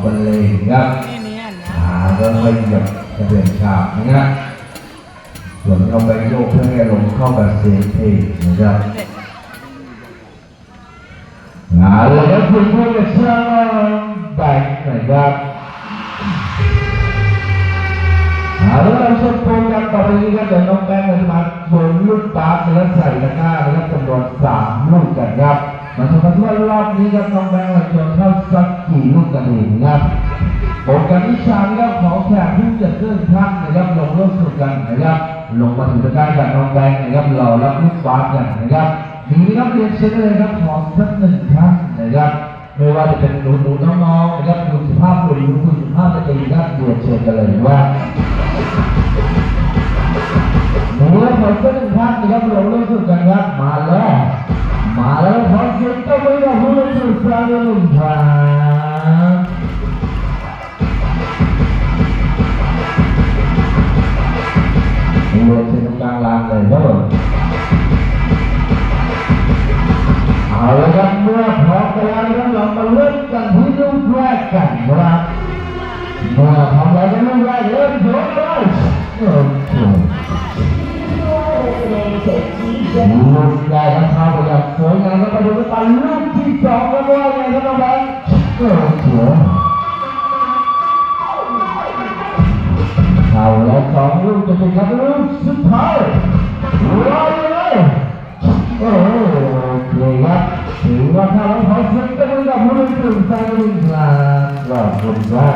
บรรเลงครับก็ไม่หยับกระเดื่องฉาบนะครับส่วนเราไปโยกเพื่อให้ลงเข้ากับเสียงเพลงนะครับแล้วก็คุณผู้ชมแบ่งนะครับแล้วเราชมโปรแกรมต่อไปนี้ครับเดี๋ยวน้องแบงค์จะมาโยนลูกบาสและใส่ตะกร้านะครับจำนวน3 ลูกกันครับมาชมกันว่ารอบนี้ครับน้องแบงค์จะโยนเข้าสักกี่ลูกกันเองครับโปรแกรมที่3ครับของแขกผู้จัดเรื่องท่านนะครับลงร่วมสนุกกันนะครับลงมาถึงตะกร้าจากน้องแบงค์นะครับเรารับลูกบาสกันนะครับทีนี้ครับเรียนเชิญเลยครับขอสัก1 ท่านนะครับไม่ว่าจะเป็นหนูน้องๆนะครับคุณสุภาพบุรุษคุณสุภาพสตรีครับเรียนเชิญกันเลยว่าหนูและผมก็1 ท่านนะครับลงร่วมสนุกกันครับมาแล้วขอเสียงตบมือกับผู้ร่วมสนุกครั้งหนึ่งครับเรียนเชิญตรงกลางลานเลยครับผมเอาละครับเมื่อพร้อมกันแล้วนะครับเรามาเริ่มกันที่ลูกแรกกันนะครับเมื่อทำอะไรกันลูกแรกเริ่มโยนเลยลูกแรกนั้นเข้าไปอย่างสวยงามแล้วมาดูกันลูกที่2กันว่าไงครับน้องแบงค์เข้าแล้ว2 ลูกจะเป็นครับลูกสุดท้ายรอเลยโอเคครับถือว่าถ้าเราขอเสียงกันกับผู้เล่นตื่นใจหนึ่งครับขอบคุณครับ